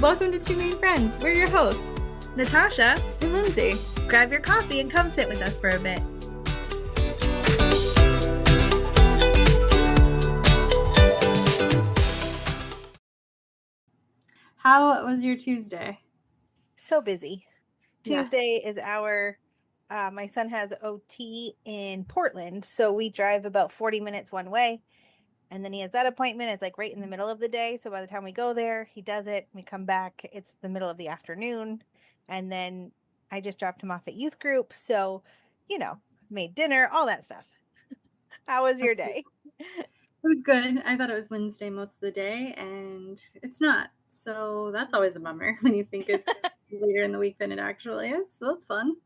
Welcome to Two Main Friends. We're your hosts, Natasha and Lindsey. Grab your coffee and come sit with us for a bit. How was your Tuesday? So busy. Yeah. Tuesday is my son has OT in Portland, so we drive about 40 minutes one way. And then he has that appointment. It's like right in the middle of the day. So by the time we go there, he does it. We come back. It's the middle of the afternoon. And then I just dropped him off at youth group. So, made dinner, all that stuff. How was your day? It was good. I thought it was Wednesday most of the day, and it's not. So that's always a bummer when you think it's later in the week than it actually is. So that's fun.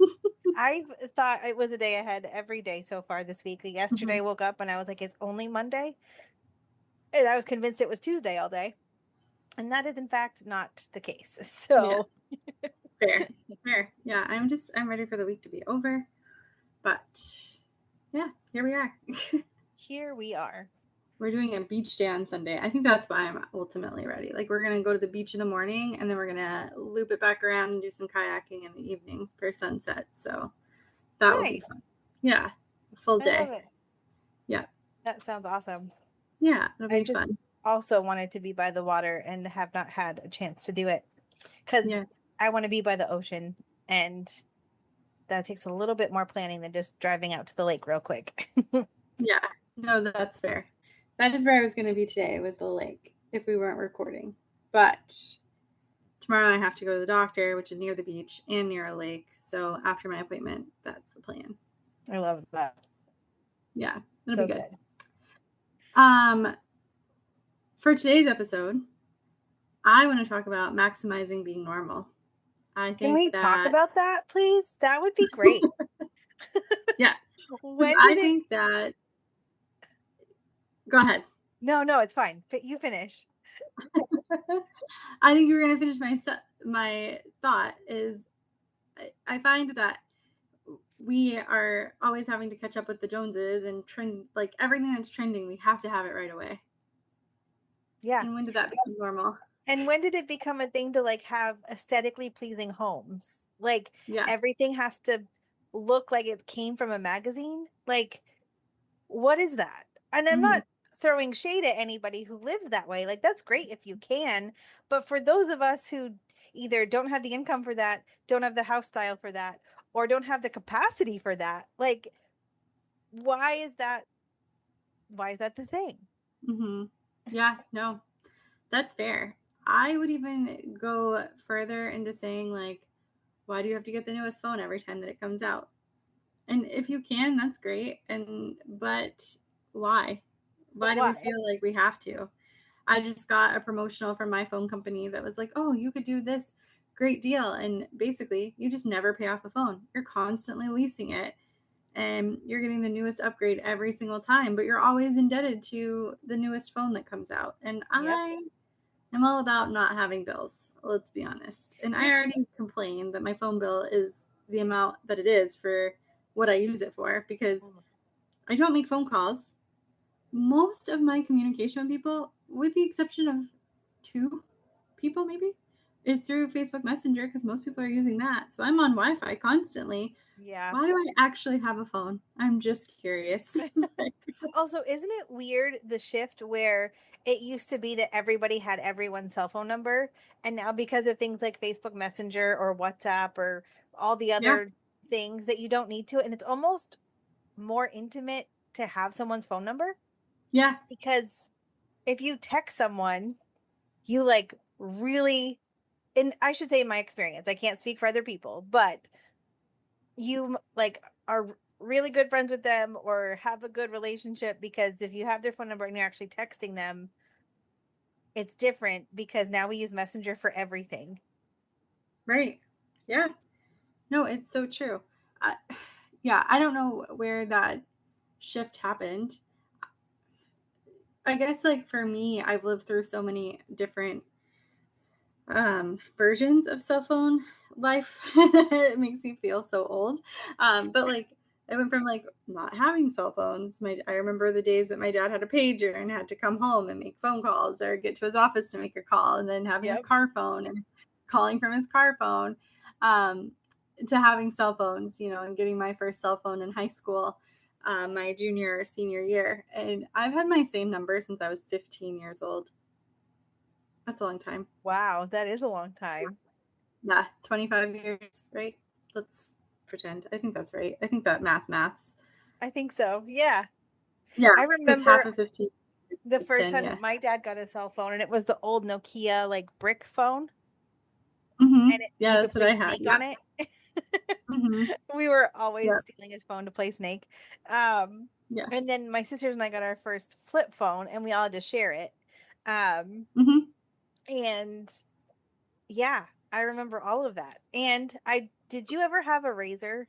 I thought it was a day ahead every day so far this week. Yesterday I woke up and I was like, it's only Monday. And I was convinced it was Tuesday all day. And that is in fact not the case. So Fair. Yeah, I'm ready for the week to be over. But yeah, here we are. Here we are. We're doing a beach day on Sunday. I think that's why I'm ultimately ready. Like, we're going to go to the beach in the morning, and then we're going to loop it back around and do some kayaking in the evening for sunset. So that will be fun. Yeah, a full day. I love it. Yeah. That sounds awesome. Yeah, it'll be fun. Also wanted to be by the water and have not had a chance to do it because I want to be by the ocean, and that takes a little bit more planning than just driving out to the lake real quick. Yeah, no, that's fair. That is where I was going to be today, was the lake, if we weren't recording. But tomorrow I have to go to the doctor, which is near the beach and near a lake. So after my appointment, that's the plan. I love that. Yeah, it'll be good. For today's episode, I want to talk about maximizing being normal. Can we talk about that, please? That would be great. Yeah. Think that... Go ahead. No, it's fine. You finish. I think you were going to finish my thought is I find that we are always having to catch up with the Joneses and trend, like everything that's trending, we have to have it right away. Yeah. And when did that become normal? And when did it become a thing to like have aesthetically pleasing homes? Like everything has to look like it came from a magazine. Like, what is that? And I'm not throwing shade at anybody who lives that way. Like, that's great if you can. But for those of us who either don't have the income for that, don't have the house style for that, or don't have the capacity for that, like, why is that the thing? Yeah, no, that's fair. I would even go further into saying, like, why do you have to get the newest phone every time that it comes out? And if you can, that's great. But why? Why do we feel like we have to? I just got a promotional from my phone company that was like, oh, you could do this great deal. And basically, you just never pay off a phone. You're constantly leasing it. And you're getting the newest upgrade every single time, but you're always indebted to the newest phone that comes out. And I am all about not having bills, let's be honest. And I already complained that my phone bill is the amount that it is for what I use it for, because I don't make phone calls. Most of my communication with people, with the exception of 2 people maybe, is through Facebook Messenger, because most people are using that. So I'm on Wi-Fi constantly. Yeah. Why do I actually have a phone? I'm just curious. Also, isn't it weird, the shift where it used to be that everybody had everyone's cell phone number, and now because of things like Facebook Messenger or WhatsApp or all the other things that you don't need to, and it's almost more intimate to have someone's phone number? Yeah. Because if you text someone, you like really, and I should say in my experience, I can't speak for other people, but you like are really good friends with them or have a good relationship, because if you have their phone number and you're actually texting them, it's different, because now we use Messenger for everything. Right. Yeah. No, it's so true. I don't know where that shift happened. I guess, like, for me, I've lived through so many different versions of cell phone life. It makes me feel so old. But like I went from like not having cell phones. I remember the days that my dad had a pager and had to come home and make phone calls or get to his office to make a call, and then having a Yep. car phone and calling from his car phone, um, to having cell phones, and getting my first cell phone in high school, my junior or senior year. And I've had my same number since I was 15 years old. That's a long time. Wow, that is a long time. Yeah, 25 years, right? Let's pretend. I think that's right. I think that maths. I think so, yeah. Yeah, I because half remember of 15 the is first 10, time that yeah. my dad got a cell phone, and it was the old Nokia, like, brick phone, and Mhm. you Yeah, could that's what play I had. Snake Yeah. on it. Mhm. We were always Yep. stealing his phone to play Snake. Um, Yeah. and then my sisters and I got our first flip phone, and we all had to share it. Um, Mhm. and yeah, I remember all of that. And I did you ever have a razor?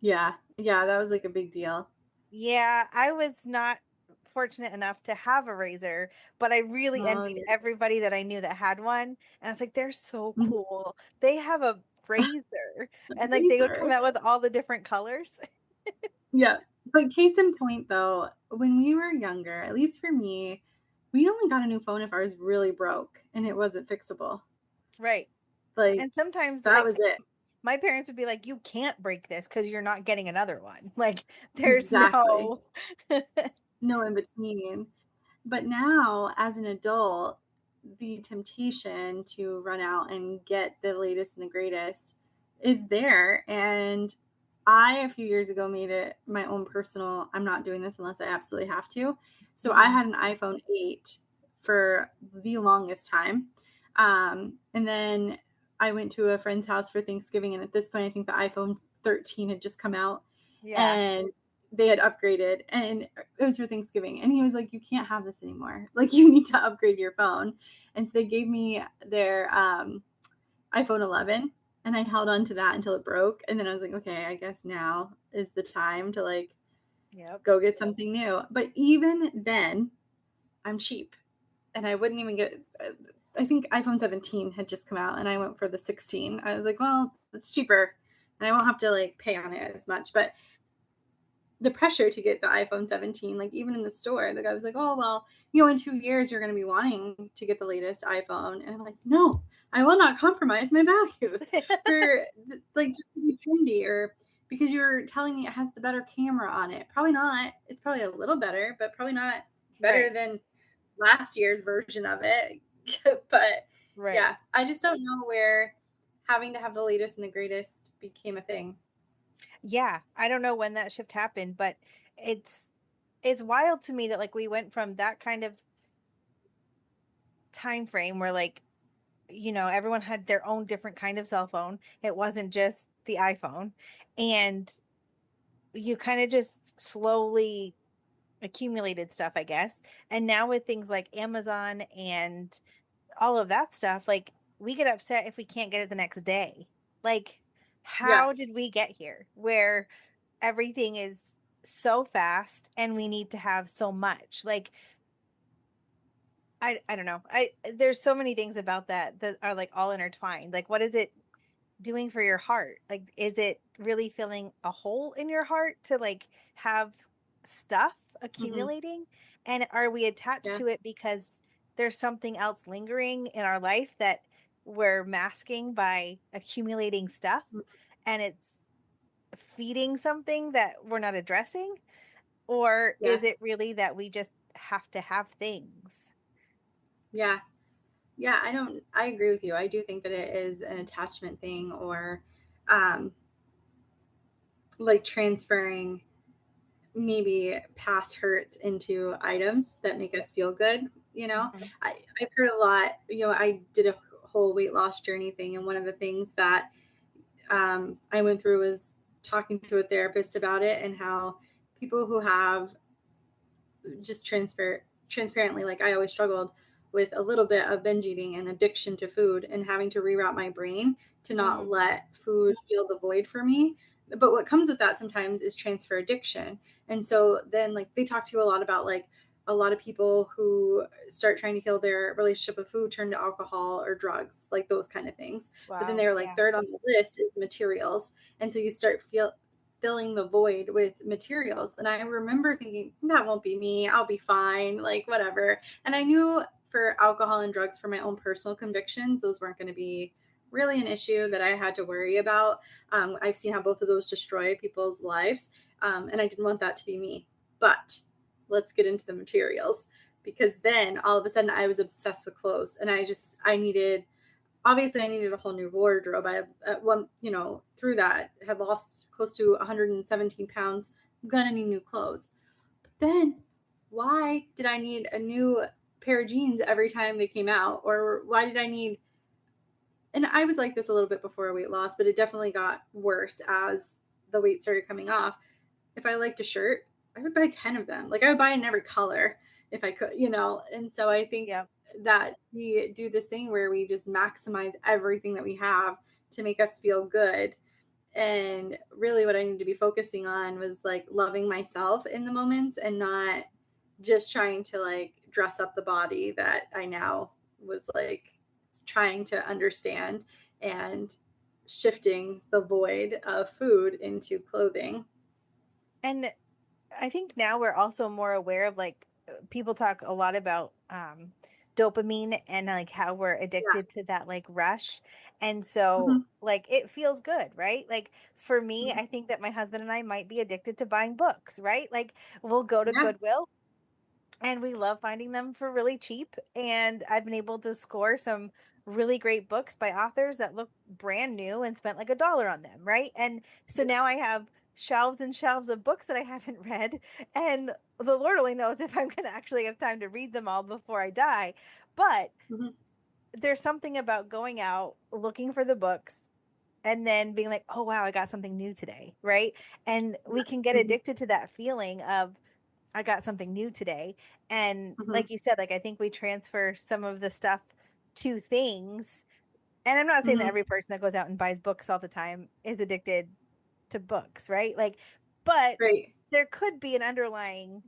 Yeah. Yeah, that was, like, a big deal. Yeah, I was not fortunate enough to have a razor, but I really Oh, envied yeah. everybody that I knew that had one. And I was like, they're so Mhm. cool. They have a razor. And like they would come Razor. out with all the different colors. Yeah. But case in point, though, when we were younger, at least for me, we only got a new phone if ours really broke and it wasn't fixable. Right. Like, And sometimes that like was it. my parents would be like, you can't break this because you're not getting another one. Like there's Exactly. no No in between. But now, as an adult, the temptation to run out and get the latest and the greatest is there. And I, a few years ago, made it my own personal, I'm not doing this unless I absolutely have to. So I Mhm. had an iPhone 8 for the longest time. And then I went to a friend's house for Thanksgiving. And at this point, I think the iPhone 13 had just come out. Yeah. And they had upgraded, and it was for Thanksgiving. And he was like, "You can't have this anymore. Like, you need to upgrade your phone." And so they gave me their iPhone 11, and I held on to that until it broke. And then I was like, "Okay, I guess now is the time to like Yep. go get something new." But even then, I'm cheap, and I wouldn't even get. I think iPhone 17 had just come out, and I went for the 16. I was like, "Well, it's cheaper, and I won't have to like pay on it as much." But the pressure to get the iPhone 17, like even in the store, the guy was like, "Oh, well, in 2 years, you're going to be wanting to get the latest iPhone." And I'm like, "No, I will not compromise my values for like just to be trendy or because you're telling me it has the better camera on it. Probably not. It's probably a little better, but probably not better Right. than last year's version of it." But Right. yeah, I just don't know where having to have the latest and the greatest became a thing. Yeah. I don't know when that shift happened, but it's it's wild to me that like we went from that kind of time frame where like everyone had their own different kind of cell phone. It wasn't just the iPhone. And you kind of just slowly accumulated stuff, I guess. And now with things like Amazon and all of that stuff, like we get upset if we can't get it the next day. Like, Yeah. how did we get here where everything is so fast and we need to have so much? Like, I don't know. There's so many things about that that are like all intertwined. Like, what is it doing for your heart? Like, is it really filling a hole in your heart to like have stuff Hmm. accumulating? And are we attached Yeah. to it because there's something else lingering in our life that we're masking by accumulating stuff and it's feeding something that we're not addressing? Or Yeah. is it really that we just have to have things? Yeah. Yeah, I agree with you. I do think that it is an attachment thing or um like transferring maybe past hurts into items that make us feel good, you know. Mhm. I've heard a lot, I did a whole weight loss journey thing, and one of the things that I went through was talking to a therapist about it and how people who have just transparently, like I always struggled with a little bit of binge eating and addiction to food and having to reroute my brain to not Mhm. let food fill the void for me. But what comes with that sometimes is transfer addiction. And so then like they talk to you a lot about like a lot of people who start trying to kill their relationship with food turn to alcohol or drugs, like those kind of things. But then Wow. they're like Yeah. third on the list is materials. And so you start filling the void with materials. And I remember thinking, that won't be me. I'll be fine. Like, whatever. And I knew for alcohol and drugs, for my own personal convictions, those weren't going to be really an issue that I had to worry about. I've seen how both of those destroy people's lives. And I didn't want that to be me. But let's get into the materials, because then all of a sudden I was obsessed with clothes, and I needed, obviously I needed a whole new wardrobe. I at one, through that had lost close to 117 pounds. I'm gonna need new clothes. But then why did I need a new pair of jeans every time they came out? Or why did I need, and I was like this a little bit before weight loss, but it definitely got worse as the weight started coming off. If I liked a shirt, I would buy 10 of them. Like, I would buy in every color if I could, And so I think Yeah. that we do this thing where we just maximize everything that we have to make us feel good. And really what I need to be focusing on was like loving myself in the moments, and not just trying to like dress up the body that I now was like trying to understand, and shifting the void of food into clothing. And I think now we're also more aware of like people talk a lot about dopamine and like how we're Yeah. addicted to that like rush. And so Mhm. like it feels good, right? Like for me, Mhm. I think that my husband and I might be addicted to buying books, right? Like we'll go to Yeah. Goodwill and we love finding them for really cheap. And I've been able to score some really great books by authors that look brand new and spent like $1 on them, right? And so now I have shelves and shelves of books that I haven't read. And the Lord only knows if I'm going to actually have time to read them all before I die. But Mhm. there's something about going out, looking for the books, and then being like, oh, wow, I got something new today, right? And we can get Mhm. addicted to that feeling of, I got something new today. And Mhm. like you said, like I think we transfer some of the stuff to things. And I'm not saying that Mhm. every person that goes out and buys books all the time is addicted to books, right? Like, but Right. there could be an underlying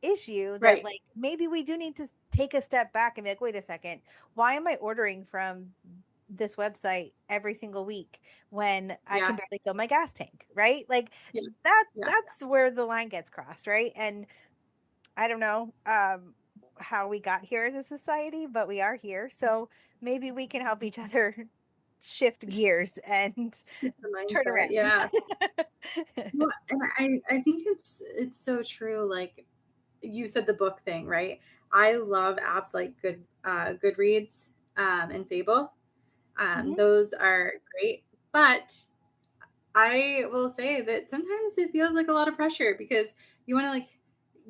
issue that Right. like maybe we do need to take a step back and be like, wait a second, why am I ordering from this website every single week when I can Yeah. barely fill my gas tank, right? Like Yeah. Yeah. that's where the line gets crossed, right? And I don't know how we got here as a society, but we are here. So maybe we can help each other shift gears and Shift the turn mindset. around. Yeah. Well, and I think it's so true. Like you said, the book thing, right? I love apps like Goodreads, and Fable. Mhm. Those are great, but I will say that sometimes it feels like a lot of pressure, because you want to like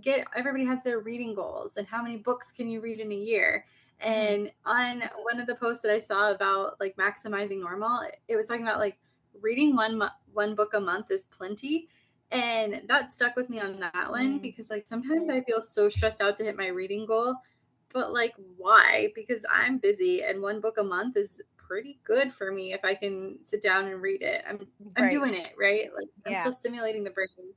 get, everybody has their reading goals and how many books can you read in a year. Mhm. And on one of the posts that I saw about like maximizing normal, it was talking about like reading one book a month is plenty. And that stuck with me on that one, Mm, because like sometimes I feel so stressed out to hit my reading goal, but like why? Because I'm busy, and one book a month is pretty good for me if I can sit down and read it. I'm right. doing it, right? Like I'm Yeah. still stimulating the brain.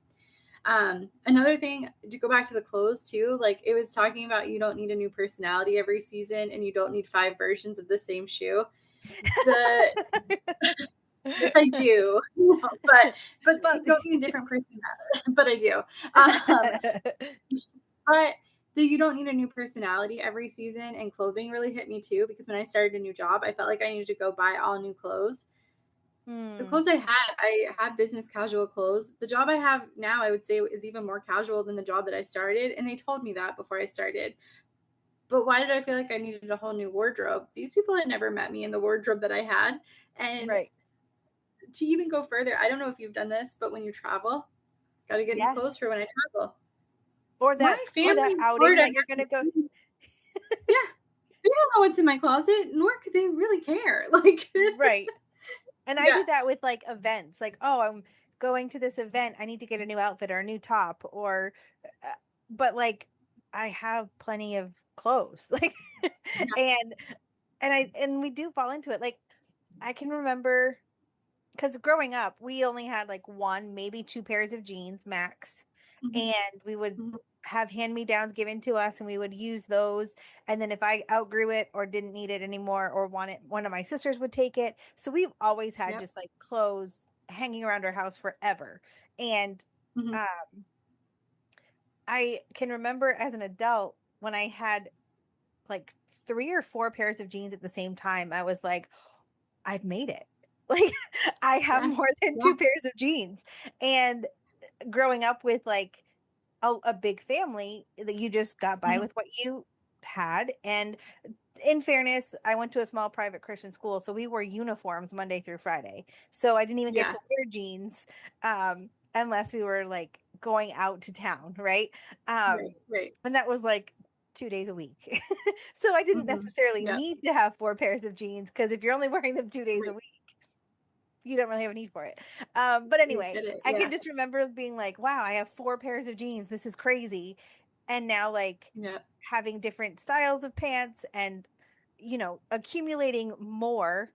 Another thing, to go back to the clothes too, like it was talking about you don't need a new personality every season, and you don't need five versions of the same shoe. The Yes, I do. But But you don't need a different personality, but I do. Um, but you don't need a new personality every season, and clothing really hit me too, because when I started a new job, I felt like I needed to go buy all new clothes. The Hmm, clothes I had business casual clothes. The job I have now, I would say, is even more casual than the job that I started, and they told me that before I started. But why did I feel like I needed a whole new wardrobe? These people had never met me in the wardrobe that I had. And right. to even go further, I don't know if you've done this, but when you travel, got to get new Yes. clothes for when I travel. My Or that family in outing Florida that you're has, gonna go. yeah, they don't know what's in my closet, nor could they really care. Like, Right. And I yeah, do that with like events. Like, oh, I'm going to this event. I need to get a new outfit or a new top or uh, but like I have plenty of clothes. Like yeah, and and we do fall into it. Like I can remember because growing up, we only had like one, maybe two pairs of jeans max. mhm, And we would mhm, have hand me downs given to us and we would use those. And then if I outgrew it or didn't need it anymore or want it, one of my sisters would take it. So we've always had yep, just like clothes hanging around our house forever. And Mhm. um I can remember as an adult when I had like 3 or 4 pairs of jeans at the same time, I was like, "I've made it." Like, I have Yeah. more than Yeah. 2 pairs of jeans. And growing up with, like, a big family, that you just got by Mhm. with what you had, and in fairness, I went to a small private Christian school, so we wore uniforms Monday through Friday. So I didn't even get Yeah. to wear jeans, unless we were, like, going out to town, right? Um, Right, right. and that was, like, 2 days a week. So I didn't Mhm. necessarily Yeah. need to have 4 pairs of jeans, because if you're only wearing them 2 days a Right. week, you don't really have a need for it. But You anyway, get it. I Yeah. can just remember being like, "Wow, I have 4 pairs of jeans. This is crazy." And now, like, Yeah. having different styles of pants and, accumulating more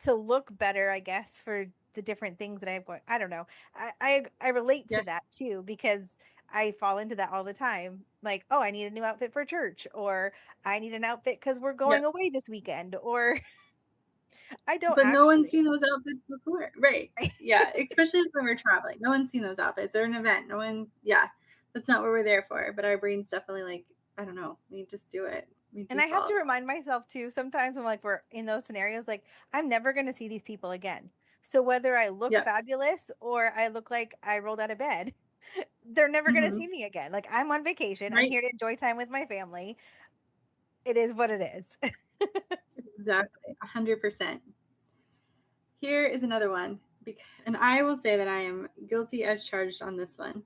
to look better, I guess, for the different things that I have going. I don't know. I relate Yeah. to that too, because I fall into that all the time. Like, "Oh, I need a new outfit for church," or "I need an outfit because we're Yep. going away this weekend," or I don't But no one's actually. seen those outfits before. Right. Yeah, especially when we're traveling. No one's seen those outfits or an event. No one, yeah. That's not what we're there for. But our brains definitely like, I don't know. We just do it. We And I have to default. remind myself too, sometimes when like we're in those scenarios, like I'm never going to see these people again. So whether I look Yep. fabulous or I look like I rolled out of bed, they're never going to see Mhm. me again. Like I'm on vacation. I'm Right. here to enjoy time with my family. It is what it is. Exactly. 100%. Here is another one. And I will say that I am guilty as charged on this one.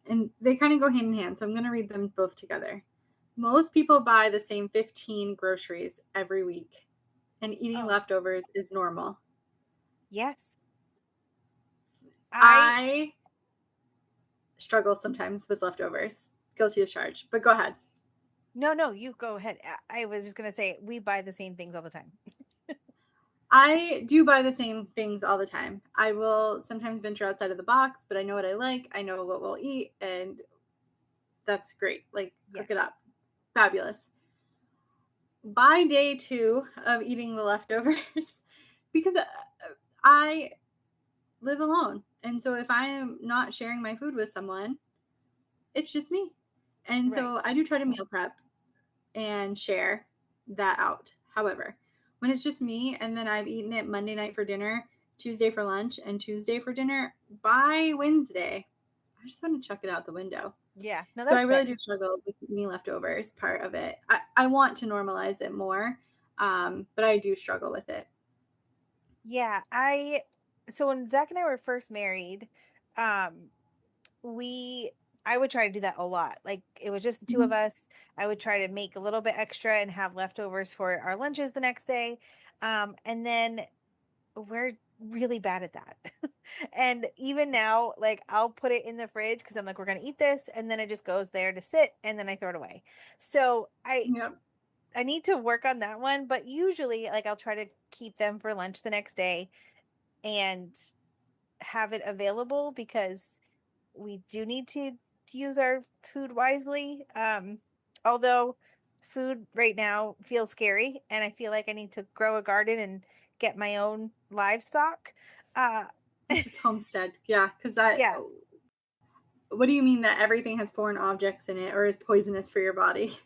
And they kind of go hand in hand. So I'm going to read them both together. Most people buy the same 15 groceries every week, and eating Oh, leftovers is normal. yes. I I struggle sometimes with leftovers. Guilty as charged, but go ahead. No, no, you go ahead. I was just going to say we buy the same things all the time. I do buy the same things all the time. I will sometimes venture outside of the box, but I know what I like. I know what we'll eat, and that's great. Like, cook it Yes. up. Fabulous. By day two of eating the leftovers, because I live alone. And so if I am not sharing my food with someone, it's just me. And Right. so I do try to meal prep and share that out. However, when it's just me and then I've eaten it Monday night for dinner, Tuesday for lunch, and Tuesday for dinner, by Wednesday, I just want to chuck it out the window. Yeah. No, So I that's really fair. do struggle with eating leftovers part of it. I want to normalize it more, but I do struggle with it. Yeah. So when Zach and I were first married, um, we I would try to do that a lot. Like it was just the two of Mhm. us. I would try to make a little bit extra and have leftovers for our lunches the next day. And then we're really bad at that. And even now, like I'll put it in the fridge because I'm like, we're gonna eat this, and then it just goes there to sit and then I throw it away. So Yep. I need to work on that one, but usually like I'll try to keep them for lunch the next day and have it available because we do need to use our food wisely. Although food right now feels scary, and I feel like I need to grow a garden and get my own livestock. Uh, Just homestead. Yeah. Because I, yeah, what do you mean that everything has foreign objects in it or is poisonous for your body?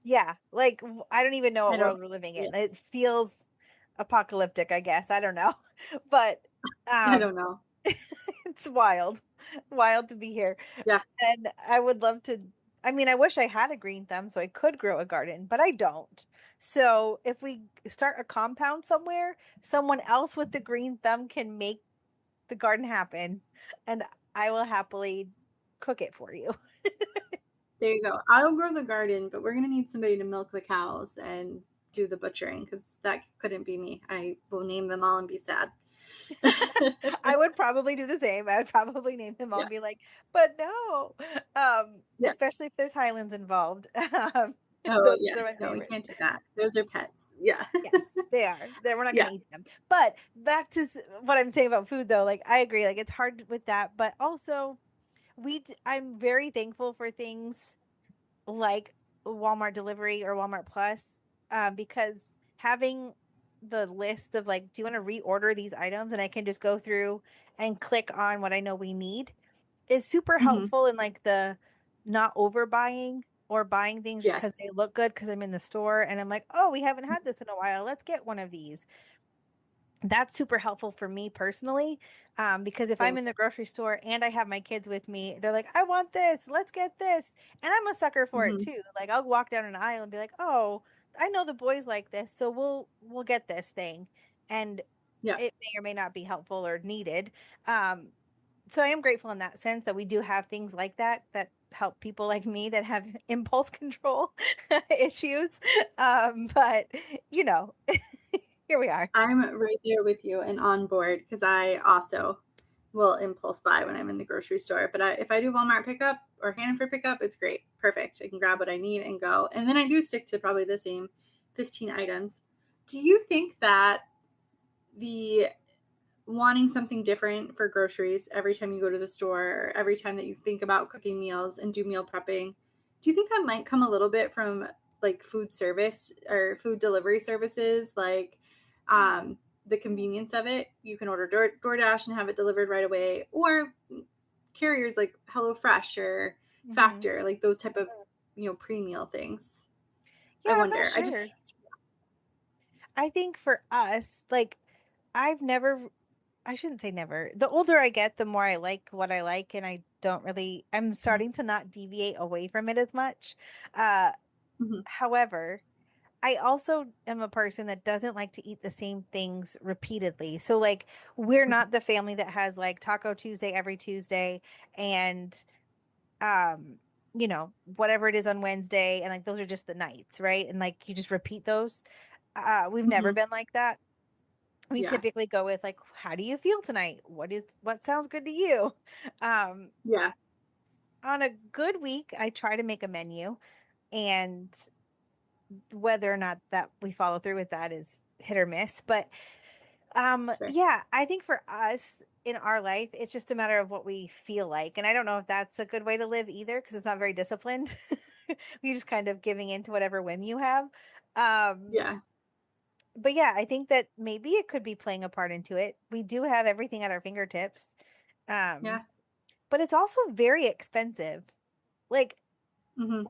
yeah. Like I don't even know I what don't, world we're living yeah, in. It feels apocalyptic, I guess. I don't know, but I um, don't know. it's wild, wild to be here. Yeah. And I would love to. I mean, I wish I had a green thumb so I could grow a garden, but I don't. So if we start a compound somewhere, someone else with the green thumb can make the garden happen, and I will happily cook it for you. There you go. I'll grow the garden, but we're going to need somebody to milk the cows and do the butchering because that couldn't be me. I will name them all and be sad. I would probably do the same. I would probably name them all Yeah. and be like, but no. Yeah. Especially if there's Highlands involved. Oh, Those yeah. are my No, we favorite. can't do that. Those are pets. Yeah. Yes, they are. We're not Yeah. gonna eat them. But back to what I'm saying about food, though. Like I agree. Like it's hard with that, but also I'm very thankful for things like Walmart delivery or Walmart Plus, because having the list of like, do you want to reorder these items? And I can just go through and click on what I know we need is super Mhm. helpful in like the not overbuying or buying things just because Yes. they look good because I'm in the store and I'm like, oh, we haven't had this in a while. Let's get one of these. That's super helpful for me personally, because if I'm Same. in the grocery store and I have my kids with me, they're like, I want this, let's get this. And I'm a sucker for it Mhm. too. Like I'll walk down an aisle and be like, oh, I know the boys like this, so we'll get this thing. And Yeah. it may or may not be helpful or needed. Um, so I am grateful in that sense that we do have things like that that help people like me that have impulse control issues. But you know, here we are. I'm right there with you and on board because I also will impulse buy when I'm in the grocery store. But if I do Walmart pickup or Hannaford pickup, it's great. Perfect. I can grab what I need and go. And then I do stick to probably the same 15 items. Do you think that the wanting something different for groceries every time you go to the store or every time that you think about cooking meals and do meal prepping, do you think that might come a little bit from like food service or food delivery services, like the convenience of it? You can order DoorDash and have it delivered right away, or carriers like HelloFresh or Hmm. Factor, like those type of pre-meal things. Yeah, I I'm not wonder. I just sure. I think for us, like, I've never, I shouldn't say never. The older I get, the more I like what I like, and I don't really, I'm starting to not deviate away from it as much. Uh, Mhm, However, I also am a person that doesn't like to eat the same things repeatedly. So, like, we're mhm, not the family that has like Taco Tuesday every Tuesday and, um, whatever it is on Wednesday, and like those are just the nights, right? And like you just repeat those. We've never mhm. been like that. We Yeah, typically go with like, how do you feel tonight? What sounds good to you? Um, yeah, on a good week, I try to make a menu, and whether or not that we follow through with that is hit or miss. But sure. yeah, I think for us in our life, it's just a matter of what we feel like. And I don't know if that's a good way to live either, because it's not very disciplined. You're just kind of giving in to whatever whim you have. Um, Yeah, but yeah, I think that maybe it could be playing a part into it. We do have everything at our fingertips. Um, yeah. but it's also very expensive. Like Hmm.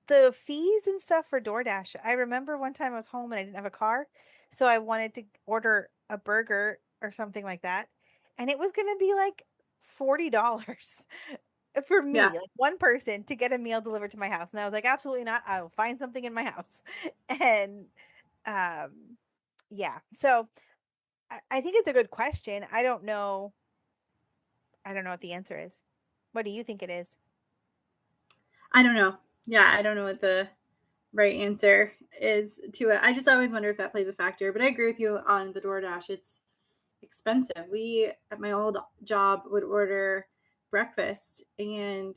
the fees and stuff for DoorDash. I remember one time I was home and I didn't have a car, so I wanted to order a burger or something like that, and it was going to be like $40 for Yeah. me, like one person to get a meal delivered to my house. And I was like, absolutely not. I will find something in my house. And um yeah. So I think it's a good question. I don't know. I don't know what the answer is. What do you think it is? I don't know. Yeah, I don't know what the right answer is to it. I just always wonder if that plays a factor. But I agree with you on the DoorDash. It's expensive. We at my old job would order breakfast and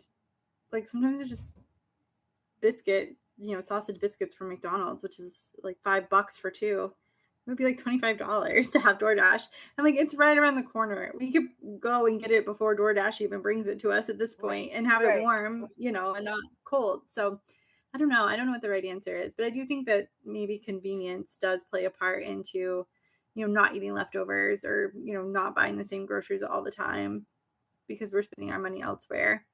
like sometimes it's just biscuit, sausage biscuits from McDonald's, which is like $5 for two. It would be like $25 to have DoorDash. I'm like, it's right around the corner. We could go and get it before DoorDash even brings it to us at this point and have it Right. warm, and not cold. So I don't know. I don't know what the right answer is, but I do think that maybe convenience does play a part into, not eating leftovers or, not buying the same groceries all the time because we're spending our money elsewhere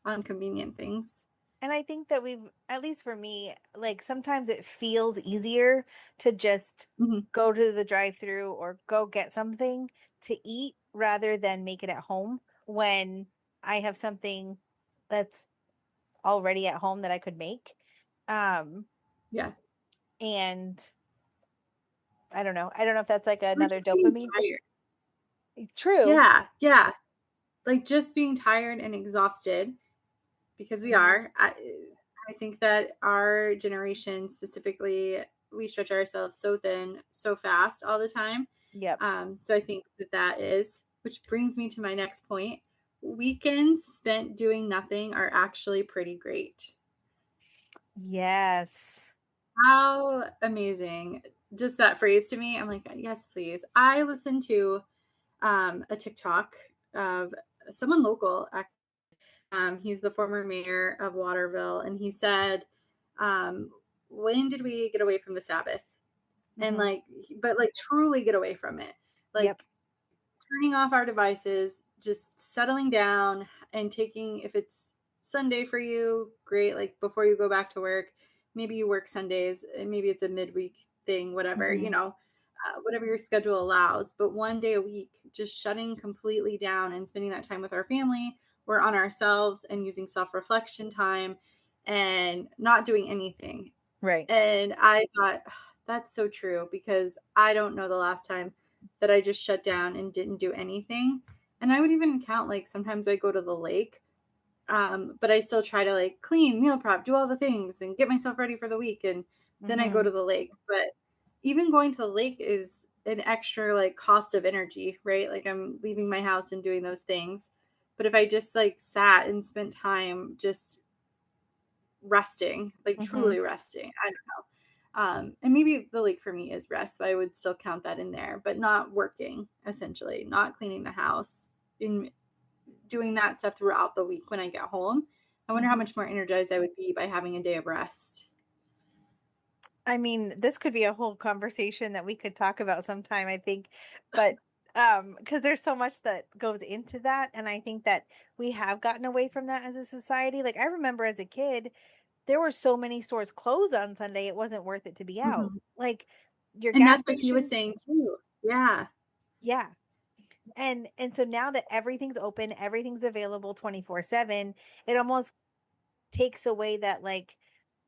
on convenient things. And I think that we've, at least for me, like sometimes it feels easier to just Hmm. go to the drive-through or go get something to eat rather than make it at home when I have something that's already at home that I could make. Um, Yeah. and I don't know. I don't know if that's like We're another just being dopamine thing. tired. True. Yeah. Yeah. Like just being tired and exhausted because we Mhm. are. I think that our generation specifically, we stretch ourselves so thin so fast all the time. Yep. So I think that that is, which brings me to my next point. Weekends spent doing nothing are actually pretty great. Yes. How amazing. Just that phrase to me, I'm like, yes, please. I listened to a TikTok of someone local. He's the former mayor of Waterville, and he said, um, "When did we get away from the Sabbath?" and Mhm. but like truly get away from it. Yep. Like turning off our devices, just settling down and taking, if it's Sunday for you, great. Like before you go back to work, maybe you work Sundays and maybe it's a midweek thing, whatever, Mhm. whatever your schedule allows. But one day a week, just shutting completely down and spending that time with our family or on ourselves and using self reflection time and not doing anything. Right. And I thought, that's so true because I don't know the last time that I just shut down and didn't do anything. And I would even count, like, sometimes I go to the lake, but I still try to like clean, meal prep, do all the things and get myself ready for the week. And then I go Mhm. to the lake. But even going to the lake is an extra like cost of energy, right? Like I'm leaving my house and doing those things. But if I just like sat and spent time just resting, like Mhm. truly resting, I don't know. And maybe the lake for me is rest, so I would still count that in there, but not working, essentially, not cleaning the house, in doing that stuff throughout the week when I get home. I wonder how Mhm. much more energized I would be by having a day of rest. I mean, this could be a whole conversation that we could talk about sometime, I think. But because there's so much that goes into that, and I think that we have gotten away from that as a society. Like I remember as a kid, there were so many stores closed on Sunday, it wasn't worth it to be out. Mhm. Like your And gas that's what he was station, saying too. Yeah. yeah. And so now that everything's open, everything's available 24/7, it almost takes away that like,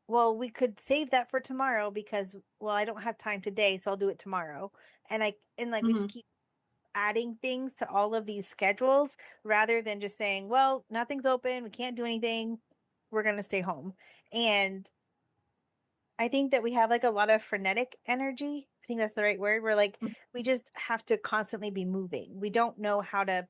well, we could save that for tomorrow because, well, I don't have time today, so I'll do it tomorrow. And like we just Mhm. keep adding things to all of these schedules rather than just saying, well, nothing's open, we can't do anything, we're going to stay home. And I think that we have like a lot of frenetic energy. I think that's the right word. We're like, we just have to constantly be moving. We don't know how to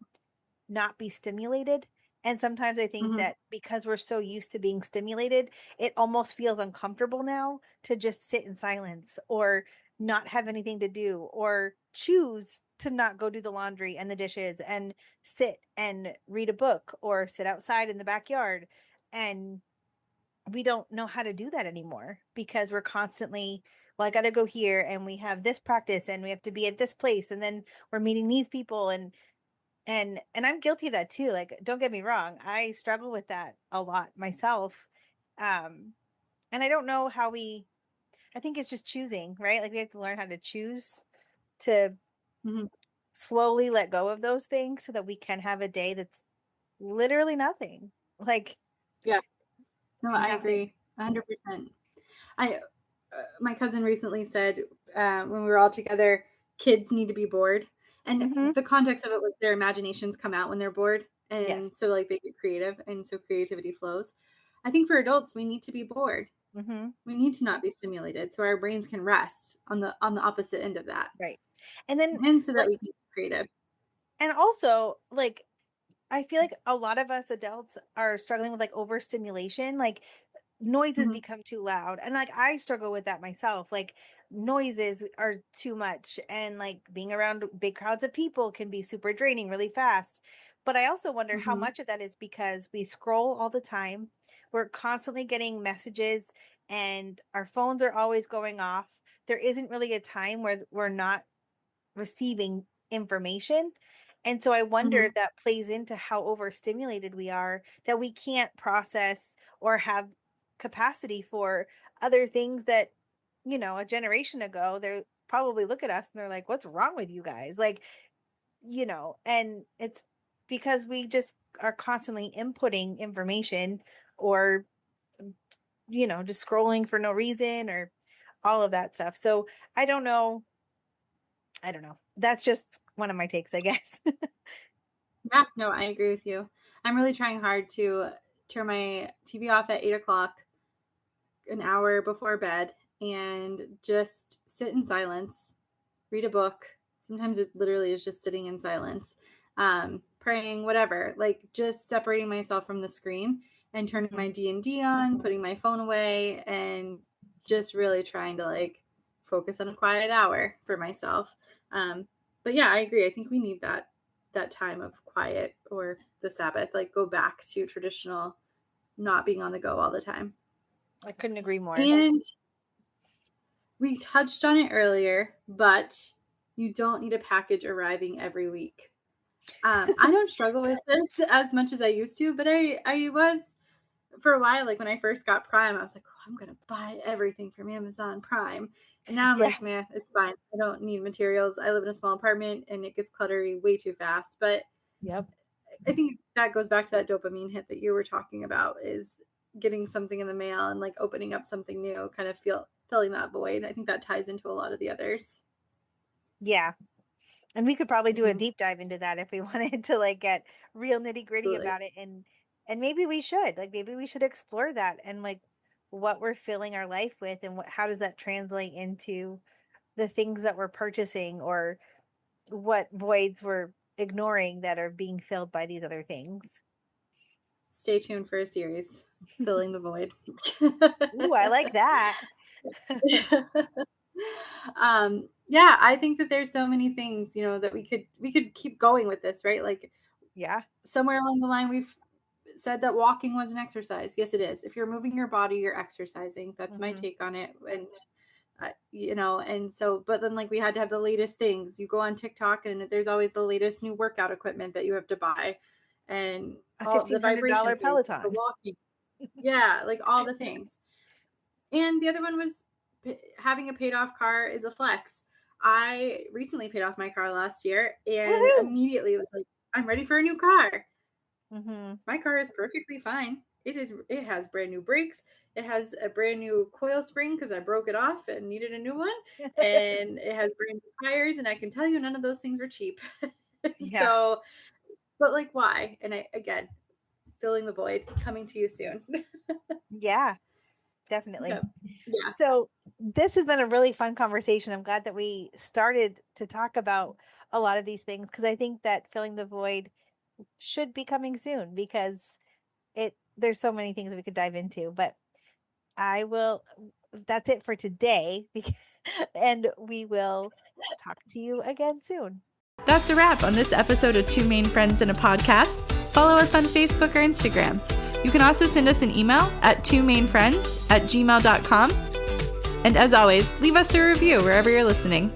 not be stimulated. And sometimes I think Mhm. that because we're so used to being stimulated, it almost feels uncomfortable now to just sit in silence or not have anything to do or choose to not go do the laundry and the dishes and sit and read a book or sit outside in the backyard. And we don't know how to do that anymore because we're constantly, well, I got to go here and we have this practice and we have to be at this place and then we're meeting these people and I'm guilty of that too. Like, don't get me wrong, I struggle with that a lot myself. Um, and I don't know how I think it's just choosing, right? Like we have to learn how to choose to Mhm. slowly let go of those things so that we can have a day that's literally nothing. Like Yeah. No, I nothing. agree. 100%. I my cousin recently said, when we were all together, kids need to be bored, and Hmm. the context of it was their imaginations come out when they're bored, Yes. and so like they get creative, and so creativity flows. I think for adults, we need to be bored. Hmm. We need to not be stimulated, so our brains can rest on the opposite end of that, Right. And then and so that like we can be creative. and also like I feel like a lot of us adults are struggling with like overstimulation. Like noises Mhm, become too loud. And like I struggle with that myself. Like noises are too much. And like being around big crowds of people can be super draining really fast. But I also wonder how mhm, much of that is because we scroll all the time. We're constantly getting messages and our phones are always going off. There isn't really a time where we're not receiving information. And so I wonder mhm, if that plays into how overstimulated we are, that we can't process or have capacity for other things that, a generation ago, they're probably look at us and they're like, what's wrong with you guys? Like, and it's because we just are constantly inputting information or, just scrolling for no reason or all of that stuff. So I don't know. I don't know. That's just one of my takes, I guess. yeah, no, I agree with you. I'm really trying hard to turn my TV off at 8 o'clock, an hour before bed, and just sit in silence, read a book. Sometimes it literally is just sitting in silence, praying, whatever. Like just separating myself from the screen and turning my Mhm. D&D on, putting my phone away, and just really trying to like focus on a quiet hour for myself. Um, but yeah, I agree. I think we need that time of quiet or the Sabbath. Like go back to traditional, not being on the go all the time. I couldn't agree more. And We touched on it earlier, but you don't need a package arriving every week. I don't struggle with this as much as I used to, but I was for a while, like when I first got Prime, I was like, oh, I'm going to buy everything from Amazon Prime. And now I'm Yeah. like, man, it's fine. I don't need materials. I live in a small apartment and it gets cluttery way too fast. But Yep. I think that goes back to that dopamine hit that you were talking about, is getting something in the mail and like opening up something new, kind of filling that void. I think that ties into a lot of the others. Yeah. And we could probably do a Mm-hmm. deep dive into that if we wanted to like get real nitty gritty Absolutely. about it. And maybe we should, like, maybe we should explore that and like what we're filling our life with and how does that translate into the things that we're purchasing, or what voids we're ignoring that are being filled by these other things. Stay tuned for a series, Filling the Void. Ooh, I like that. Yeah, I think that there's so many things, that we could keep going with this, right? Like Yeah. somewhere along the line, we've said that walking was an exercise. Yes, it is. If you're moving your body, you're exercising. That's my Hmm. take on it. And and so, but then like we had to have the latest things. You go on TikTok and there's always the latest new workout equipment that you have to buy, and A all the vibration $1,500 plates, the Peloton. walking, yeah, like all the things. And the other one was having a paid off car is a flex. I recently paid off my car last year and Woohoo. immediately was like, I'm ready for a new car. Hmm. My car is perfectly fine. It has brand new brakes. It has a brand new coil spring because I broke it off and needed a new one. And it has brand new tires, and I can tell you none of those things were cheap. Yeah. So, but like why? And again, filling the void, coming to you soon. Yeah, definitely. Yep. Yeah. So this has been a really fun conversation. I'm glad that we started to talk about a lot of these things, because I think that filling the void should be coming soon, because there's so many things we could dive into. But I will that's it for today. And we will talk to you again soon. That's a wrap on this episode of Two Main Friends in a Podcast. Follow us on Facebook or Instagram. You can also send us an email at twomainfriends@gmail.com. And as always, leave us a review wherever you're listening.